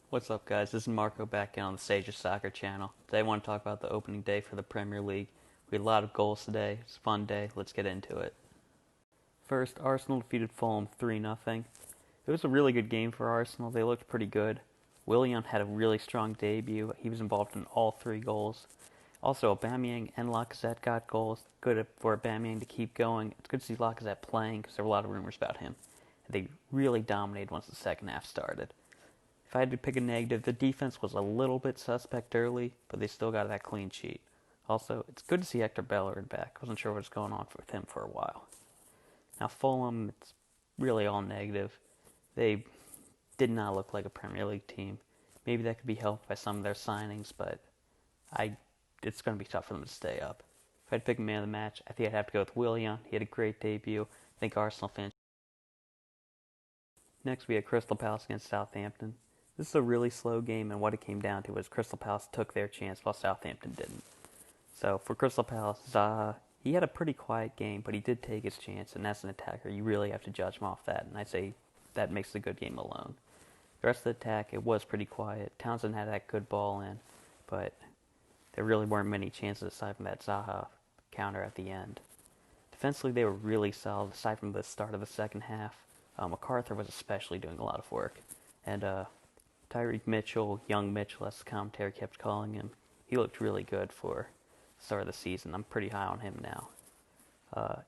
What's up, guys? This is Marco back in on the Sage of Soccer channel. Today I want to talk about the opening day for the Premier League. We had a lot of goals today. It's a fun day. Let's get into it. First, Arsenal defeated Fulham 3-0. It was a really good game for Arsenal. They looked pretty good. Willian had a really strong debut. He was involved in all three goals. Also, Aubameyang and Lacazette got goals. Good for Aubameyang to keep going. It's good to see Lacazette playing because there were a lot of rumors about him. They really dominated once the second half started. If I had to pick a negative, the defense was a little bit suspect early, but they still got that clean sheet. Also, it's good to see Hector Bellerin back. Wasn't sure what was going on with him for a while. Now, Fulham, it's really all negative. They did not look like a Premier League team. Maybe that could be helped by some of their signings, but it's going to be tough for them to stay up. If I had to pick a man of the match, I think I'd have to go with Willian. He had a great debut. I think Arsenal fans. Next, we had Crystal Palace against Southampton. This is a really slow game, and what it came down to was Crystal Palace took their chance while Southampton didn't. So for Crystal Palace, Zaha, he had a pretty quiet game, but he did take his chance, and as an attacker, you really have to judge him off that, and I'd say that makes a good game alone. The rest of the attack, it was pretty quiet. Townsend had that good ball in, but there really weren't many chances aside from that Zaha counter at the end. Defensively, they were really solid, aside from the start of the second half. MacArthur was especially doing a lot of work, and Tyreek Mitchell, young Mitchell, as the commentary kept calling him, he looked really good for the start of the season. I'm pretty high on him now.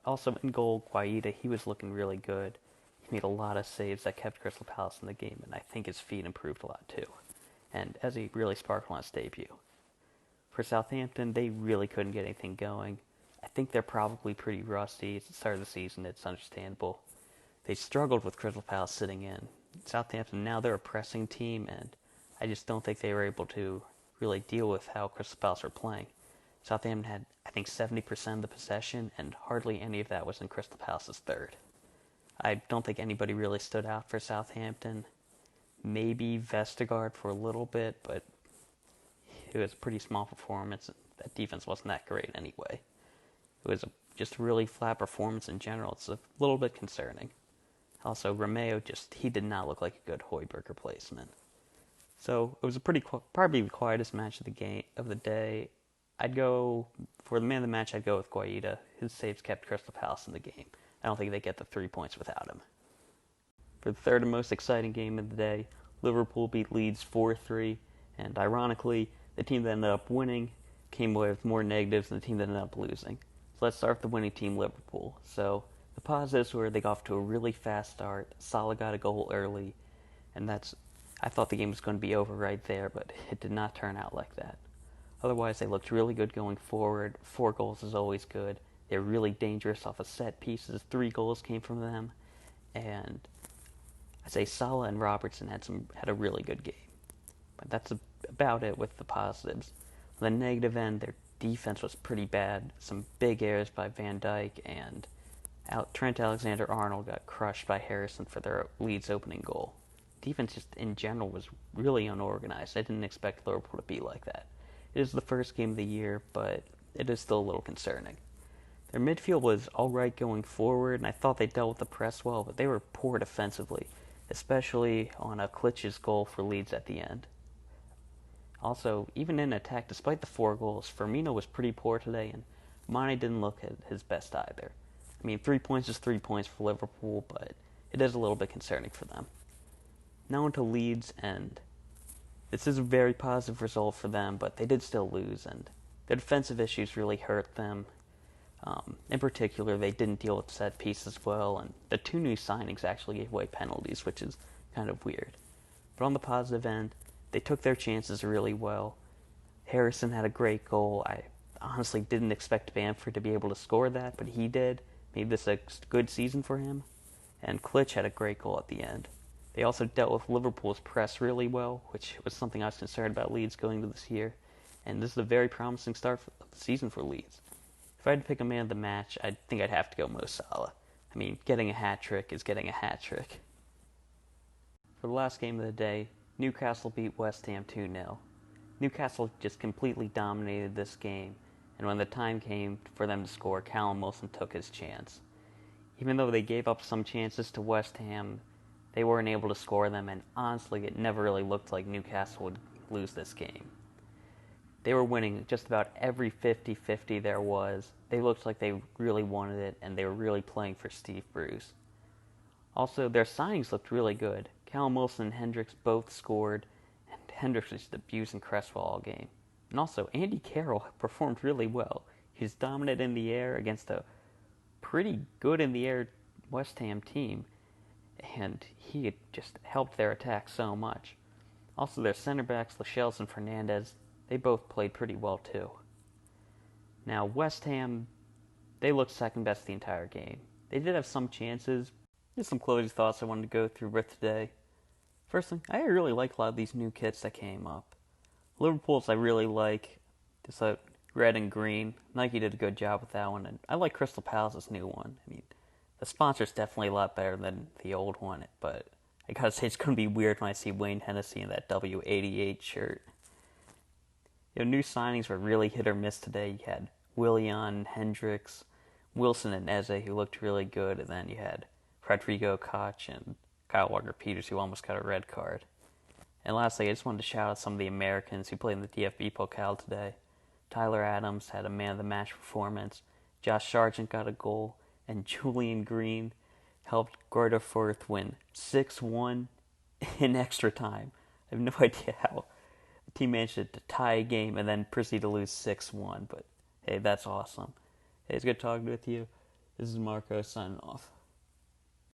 Also in goal, Guaita, he was looking really good. He made a lot of saves that kept Crystal Palace in the game, and I think his feet improved a lot too. And as he really sparkled on his debut. For Southampton, they really couldn't get anything going. I think they're probably pretty rusty. It's the start of the season, it's understandable. They struggled with Crystal Palace sitting in. Southampton, now they're a pressing team, and I just don't think they were able to really deal with how Crystal Palace were playing. Southampton had, I think, 70% of the possession, and hardly any of that was in Crystal Palace's third. I don't think anybody really stood out for Southampton. Maybe Vestergaard for a little bit, but it was a pretty small performance. That defense wasn't that great anyway. It was just a really flat performance in general. It's a little bit concerning. Also, Romeo he did not look like a good Højbjerg replacement. So it was a probably the quietest match of the day. I'd go for the man of the match. I'd go with Guaita. His saves kept Crystal Palace in the game. I don't think they get the 3 points without him. For the third and most exciting game of the day, Liverpool beat Leeds 4-3, and ironically, the team that ended up winning came away with more negatives than the team that ended up losing. So let's start with the winning team, Liverpool. So the positives were they got off to a really fast start. Salah got a goal early, and I thought the game was going to be over right there, but it did not turn out like that. Otherwise, they looked really good going forward. 4 goals is always good. They were really dangerous off of set pieces. 3 goals came from them, and I'd say Salah and Robertson had a really good game. But that's about it with the positives. On the negative end, their defense was pretty bad. Some big errors by Van Dijk, and Trent Alexander-Arnold got crushed by Harrison for their Leeds opening goal. Defense just in general was really unorganized. I didn't expect Liverpool to be like that. It is the first game of the year, but it is still a little concerning. Their midfield was alright going forward, and I thought they dealt with the press well, but they were poor defensively, especially on Klitsch's goal for Leeds at the end. Also, even in attack, despite the 4 goals, Firmino was pretty poor today, and Mane didn't look at his best either. I mean, 3 points is 3 points for Liverpool, but it is a little bit concerning for them. Now into Leeds, and this is a very positive result for them, but they did still lose, and their defensive issues really hurt them. In particular, they didn't deal with set pieces well, and the 2 new signings actually gave away penalties, which is kind of weird. But on the positive end, they took their chances really well. Harrison had a great goal. I honestly didn't expect Bamford to be able to score that, but he did. Made this a good season for him. And Klitsch had a great goal at the end. They also dealt with Liverpool's press really well, which was something I was concerned about Leeds going into this year. And this is a very promising start of the season for Leeds. If I had to pick a man of the match, I think I'd have to go Mo Salah. I mean, getting a hat-trick is getting a hat-trick. For the last game of the day, Newcastle beat West Ham 2-0. Newcastle just completely dominated this game, and when the time came for them to score, Callum Wilson took his chance. Even though they gave up some chances to West Ham, They weren't able to score them, and honestly, it never really looked like Newcastle would lose this game. They were winning just about every 50-50 there was. They looked like they really wanted it, and they were really playing for Steve Bruce. Also, their signings looked really good. Callum Wilson and Hendricks both scored, and Hendricks was just abusing Cresswell all game. And also, Andy Carroll performed really well. He was dominant in the air against a pretty good in the air West Ham team, and he had just helped their attack so much. Also, their center backs, Lascelles and Fernandez, they both played pretty well too. Now, West Ham, they looked second best the entire game. They did have some chances. Just some closing thoughts I wanted to go through with today. First thing, I really like a lot of these new kits that came up. Liverpool's I really like. Just like red and green. Nike did a good job with that one. And I like Crystal Palace's new one. I mean, the sponsor's definitely a lot better than the old one, but I gotta say it's gonna be weird when I see Wayne Hennessy in that W88 shirt. New signings were really hit or miss today. You had Willian, Hendricks, Wilson, and Eze, who looked really good, and then you had Rodrigo Koch and Kyle Walker-Peters, who almost got a red card. And lastly, I just wanted to shout out some of the Americans who played in the DFB Pokal today. Tyler Adams had a man-of-the-match performance. Josh Sargent got a goal, and Julian Green helped Gorda Firth win 6-1 in extra time. I have no idea how the team managed to tie a game and then proceed to lose 6-1, but hey, that's awesome. Hey, it's good talking with you. This is Marco signing off.